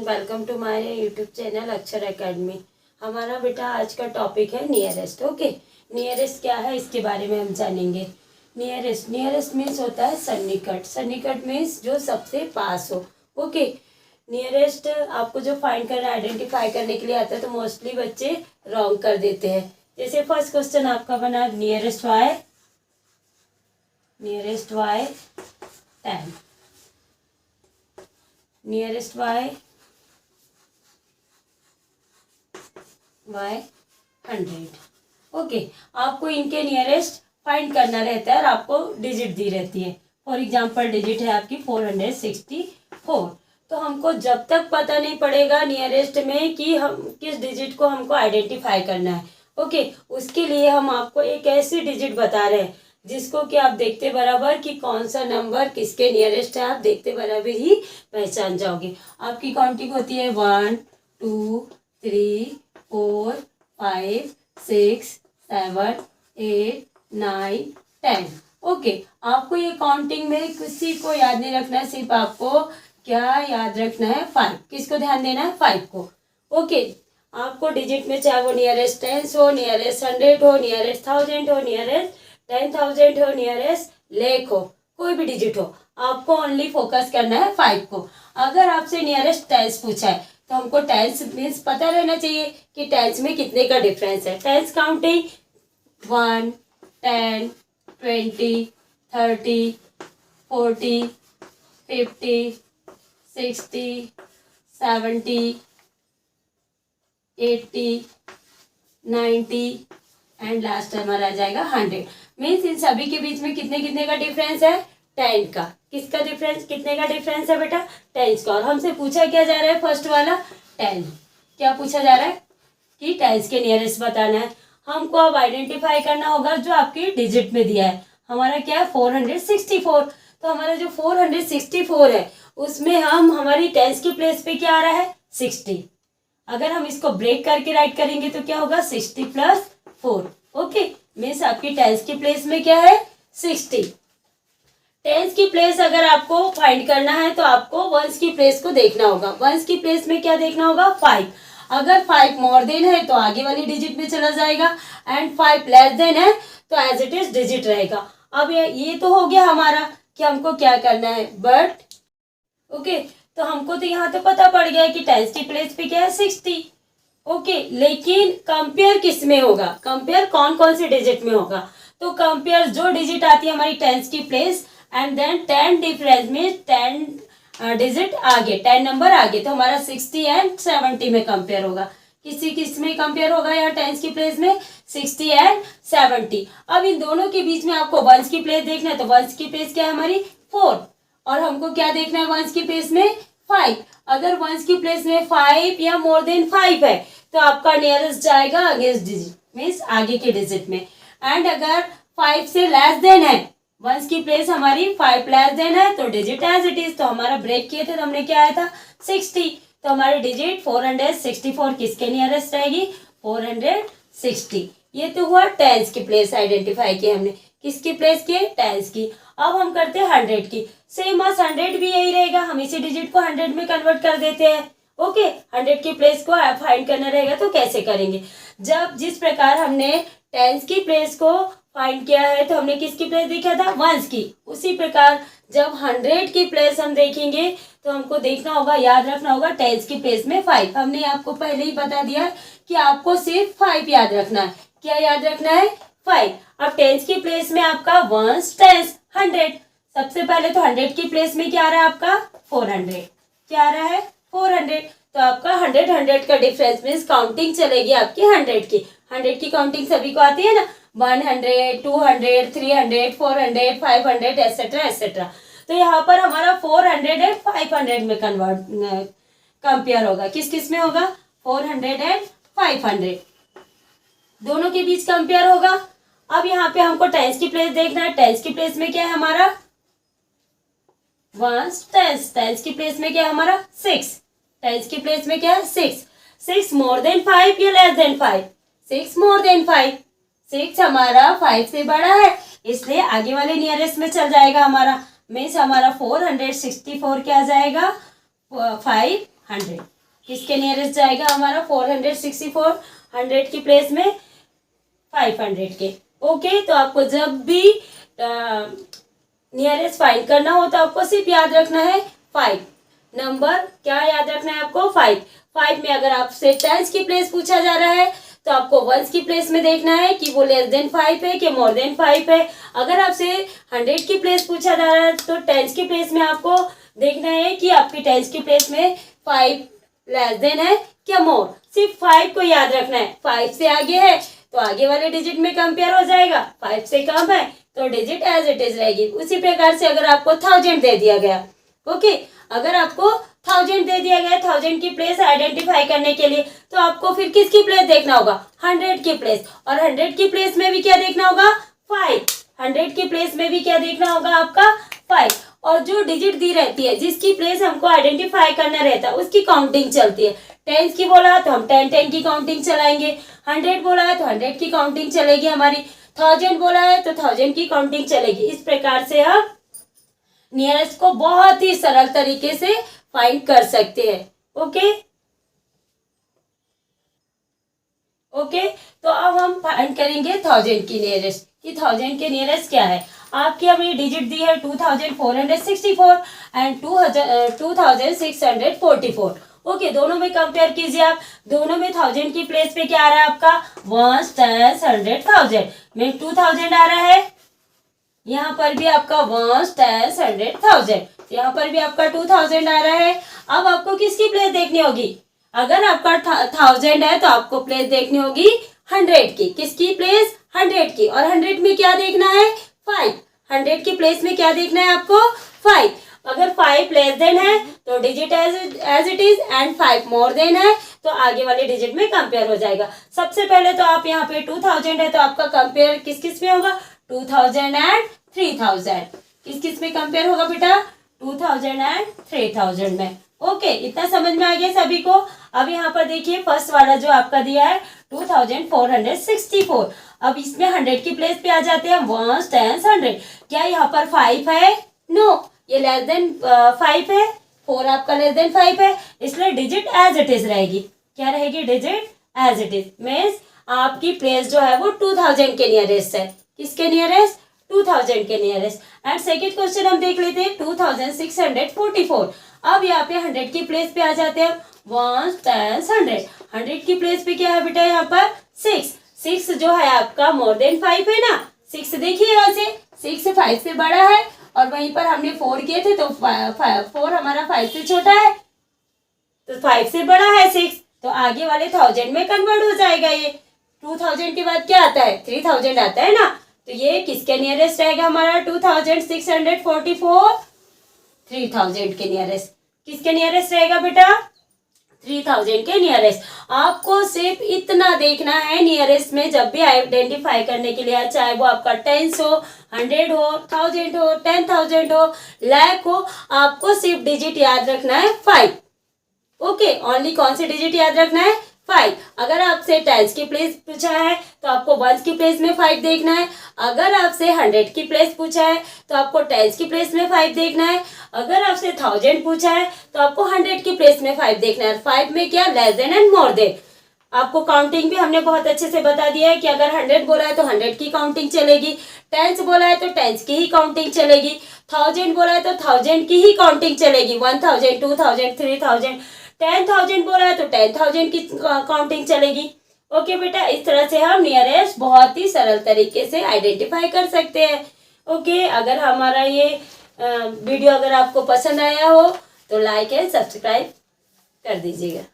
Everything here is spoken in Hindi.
Welcome to my YouTube channel Akshar academy. हमारा बेटा आज का टॉपिक है नियरेस्ट। ओके, नियरेस्ट क्या है इसके बारे में हम जानेंगे। नियरेस्ट मीन्स होता है सन्निकट। सन्निकट मीन्स जो सबसे पास हो। ओके, नियरेस्ट आपको जो फाइंड करना आइडेंटिफाई करने के लिए आता है तो मोस्टली बच्चे रॉन्ग कर देते हैं। जैसे फर्स्ट क्वेश्चन आपका बना nearest why 10, nearest why 100। Okay, आपको इनके नियरेस्ट फाइंड करना रहता है और आपको डिजिट दी रहती है। फॉर एग्जांपल डिजिट है आपकी 464। तो हमको जब तक पता नहीं पड़ेगा नियरेस्ट में कि हम किस डिजिट को हमको आइडेंटिफाई करना है, ओके, उसके लिए हम आपको एक ऐसी डिजिट बता रहे हैं जिसको कि आप देखते बराबर कि कौन सा नंबर किसके नियरेस्ट है, आप देखते बराबर ही पहचान जाओगे। आपकी काउंटिंग होती है 1 2 3 4 5 6 7 8 9 10। ओके, आपको ये काउंटिंग में किसी को याद नहीं रखना है, सिर्फ आपको क्या याद रखना है 5। किसको ध्यान देना है 5 को। ओके, आपको डिजिट में चाहे वो नियरेस्ट 10 हो, नियरेस्ट 100 हो, नियरेस्ट 1000 हो, नियरेस्ट 10,000 हो, नियरेस्ट लेख हो, कोई भी डिजिट हो, आपको ओनली फोकस करना है 5 को। अगर आपसे नियरेस्ट टेंस पूछा है तो हमको टेंस मीन्स पता रहना चाहिए कि टेंस में कितने का डिफरेंस है। टेंस काउंटिंग 1 10 20 30 40 50 60 70 80 90 एंड लास्ट हमारा आ जाएगा 100। मीन्स इन सभी के बीच में कितने कितने का डिफरेंस है 10 का। किसका डिफरेंस, कितने का डिफरेंस है बेटा 10 का। और हमसे पूछा क्या जा रहा है फर्स्ट वाला 10। क्या पूछा जा रहा है कि 10 के नियरेस्ट बताना है। हमको अब आइडेंटिफाई करना होगा जो आपकी डिजिट में दिया है। हमारा क्या है 464। तो हमारा जो 464 है उसमें हम हमारी 10 की प्लेस पे क्या आ रहा है 60। अगर हम इसको ब्रेक करके राइट करेंगे तो क्या होगा 60 + 4। ओके, मीन्स आपकी 10 की प्लेस में क्या है 60। 10 की प्लेस अगर आपको फाइंड करना है तो आपको वंस की प्लेस को देखना होगा। वंस की प्लेस में क्या देखना होगा 5। अगर 5 मोर देन है तो आगे वाली डिजिट में चला जाएगा एंड 5 लेस देन है तो एज इट इज डिजिट रहेगा। अब ये तो हो गया हमारा कि हमको क्या करना है। बट ओके, तो हमको तो यहाँ तो पता पड़ गया कि 10 की प्लेस पे क्या है 60। ओके, लेकिन कंपेयर किस में होगा, कंपेयर कौन कौन से डिजिट में होगा। तो कंपेयर जो डिजिट आती है हमारी 10 की प्लेस एंड देन 10 डिफरेंस में 10 डिजिट आगे, 10 नंबर आगे, तो हमारा 60 एंड 70 में कंपेयर होगा। किस में कंपेयर होगा यहाँ 10 की प्लेस में 60 एंड 70। अब इन दोनों के बीच में आपको वंस की प्लेस देखना है तो वंस की प्लेस क्या है हमारी 4 और हमको क्या देखना है वंस की प्लेस में 5। अगर वंस की प्लेस में 5 या मोर देन 5 है तो आपका नियरेस्ट जाएगा अगेंस्ट डिजिट मीन्स आगे के डिजिट में। एंड अगर 5 से लेस देन है, वंस की प्लेस हमारी 5 लेस देन है तो डिजिट एज इट इज। तो हमारा ब्रेक किए थे तो हमने क्या आया था 60। तो हमारी डिजिट 464 किसके नियरेस्ट रहेगी 460। ये तो हुआ 10 की प्लेस आइडेंटिफाई की हमने। किसकी प्लेस की 10 की। अब हम करते हैं 100 की। सेम as 100 भी यही रहेगा, हम इसी डिजिट को 100 में कन्वर्ट कर देते हैं। ओके, 100 की प्लेस को फाइंड करना रहेगा तो कैसे करेंगे। जब जिस प्रकार हमने 10 की प्लेस को फाइंड किया है तो हमने किसकी प्लेस देखा था वंस की, उसी प्रकार जब 100 की प्लेस हम देखेंगे तो हमको देखना होगा, याद रखना होगा 10 की प्लेस में 5। हमने आपको पहले ही बता दिया कि आपको सिर्फ 5 याद रखना है। क्या याद रखना है 5। अब 10 की प्लेस में आपका वंस 10 100। सबसे पहले तो 100 की प्लेस में क्या आ रहा है आपका 400। क्या आ रहा है 400। तो आपका 100 का डिफरेंस मीन्स काउंटिंग चलेगी आपकी 100 की। 100 की काउंटिंग सभी को आती है ना 100 200 300 400 500 एटसेट्रा एटसेट्रा। तो यहाँ पर हमारा 400 एंड 500 में कंपेयर होगा। किस किस में होगा 400 एंड 500 दोनों के बीच कंपेयर होगा। अब यहाँ पे हमको 10 की प्लेस देखना है। 10 की प्लेस में क्या है हमारा वंस 10 की प्लेस में क्या है हमारा 6। 10 की प्लेस में क्या है 6 मोर देन 5 या लेस देन 5 6 मोर देन 5। 6 हमारा 5 से बड़ा है इसलिए आगे वाले नियरेस्ट में चल जाएगा हमारा। मीन्स हमारा 464 क्या आ जाएगा 500। किसके नियरेस्ट जाएगा हमारा 464, 100 की प्लेस में 500 के। ओके, तो आपको जब भी नियरेस्ट फाइंड करना हो तो आपको सिर्फ याद रखना है 5 नंबर। क्या याद रखना है आपको? 5 में अगर आपसे टेंस की प्लेस पूछा जा रहा है तो आपको वंस की प्लेस में देखना है कि वो लेस देन 5 है कि मोर देन 5 है। अगर आपसे 100 की प्लेस पूछा जा रहा है तो टेंस की प्लेस में आपको देखना है कि आपकी टेंस की प्लेस में 5 लेस देन है क्या मोर। सिर्फ 5 को याद रखना है। 5 से आगे है तो आगे वाले डिजिट में कंपेयर हो जाएगा, 5 से कम है तो डिजिट एज इट इज रहेगी। उसी प्रकार से अगर आपको 1000 दे दिया गया, ओके, अगर आपको 1000 दे दिया गया, 1000 की प्लेस आइडेंटिफाई करने के लिए, तो आपको फिर किसकी प्लेस देखना होगा? 100 की प्लेस। और 100 की प्लेस में भी क्या देखना होगा? 5। 100 की प्लेस में भी क्या देखना होगा आपका? 5। और जो डिजिट दी रहती है, जिसकी प्लेस हमको आइडेंटिफाई करना रहता है, उसकी काउंटिंग चलती है। टेंस की बोला तो हम 10 की काउंटिंग चलाएंगे, 100 बोला है तो 100 की काउंटिंग चलेगी हमारी, 1000 बोला है तो 1000 की काउंटिंग चलेगी। इस प्रकार से हम नियरेस्ट को बहुत ही सरल तरीके से फाइंड कर सकते हैं। ओके, तो अब हम फाइंड करेंगे 1000 की नियरेस्ट कि 1000 के नियरेस्ट क्या है। आपकी हमें डिजिट दी है 2464 एंड 2644। ओके, दोनों में कंपेयर कीजिए आप। दोनों में 1000 की प्लेस पे क्या आ रहा है आपका? 1 10 100 1000 में 2000 आ रहा है। यहाँ पर भी आपका 1 10 100 1000, यहाँ पर भी आपका 2000 आ रहा है। अब आपको किसकी प्लेस देखनी होगी? अगर आपका 1000 है तो आपको प्लेस देखनी होगी 100 की। किसकी प्लेस? 100 की। और 100 में क्या देखना है? 5। 100 की प्लेस में क्या देखना है आपको? 5। अगर 5 लेस देन है तो digit as it is and 5 more than है तो आगे वाले डिजिट में कंपेयर हो जाएगा। सबसे पहले तो आप यहाँ पे 2000 है तो आपका कंपेयर किस किस में होगा? 2000 एंड 3000। किस किस में कंपेयर होगा बेटा? 2000 एंड 3000 में। ओके, इतना समझ में आ गया सभी को। अब यहाँ पर देखिए फर्स्ट वाला जो आपका दिया है 2464। अब इसमें 100 की प्लेस पे आ जाते हैं 1 10 100। क्या यहाँ पर 5 है? नो, ये लेस देन 5 है। 4 आपका लेस देन 5 है, इसलिए डिजिट एज इट इज रहेगी। क्या रहेगी? Digit as it is. Means आपकी प्लेस जो है वो 2000 के नियरेस्ट है। किसके नियरेस्ट? 2000 के नियरेस्ट। एंड सेकेंड क्वेश्चन हम देख लेते हैं 2644। अब यहाँ पे 100 की प्लेस पे आ जाते हैं 1 10 100। 100 की प्लेस पे क्या है बेटा? यहाँ पर 6 जो है आपका मोर देन 5 है ना। 6 देखिए यहाँ से 6 5 से बड़ा है और वहीं पर हमने 4 किए थे तो 4 हमारा 5 से छोटा है तो 5 से बड़ा है 6, तो आगे वाले 1000 में कन्वर्ट हो जाएगा। ये 2000 के बाद क्या आता है? 3000 आता है ना। तो ये किसके नियरेस्ट रहेगा हमारा? 2644 3000 के नियरेस्ट। किसके नियरेस्ट रहेगा बेटा? 3000 के नियरेस्ट। आपको सिर्फ इतना देखना है नियरेस्ट में जब भी आइडेंटिफाई करने के लिए, चाहे वो आपका 10 हो, 100 हो, 1000 हो, 10,000 हो, लाख हो, आपको सिर्फ डिजिट याद रखना है 5। ओके, ओनली कौन से डिजिट याद रखना है? 5। अगर आपसे टेंस की प्लेस पूछा है तो आपको वंस की प्लेस में 5 देखना है। अगर आपसे 100 की प्लेस पूछा है तो आपको टेंस की प्लेस में 5 देखना है। अगर आपसे 1000 पूछा है तो आपको 100 की प्लेस में 5 देखना है। 5 में क्या? Less than and more than. आपको काउंटिंग भी हमने बहुत अच्छे से बता दिया है कि अगर 100 बोला है तो 100 की काउंटिंग चलेगी, टेंस बोला है तो टेंस की ही काउंटिंग चलेगी, 1000 बोला है तो 1000 की ही काउंटिंग चलेगी, 1000 2000 3000, 10,000 बोला है तो 10,000 की काउंटिंग चलेगी। ओके बेटा, इस तरह से हम नियरेस्ट बहुत ही सरल तरीके से आइडेंटिफाई कर सकते हैं। ओके, अगर हमारा ये वीडियो अगर आपको पसंद आया हो तो लाइक एंड सब्सक्राइब कर दीजिएगा।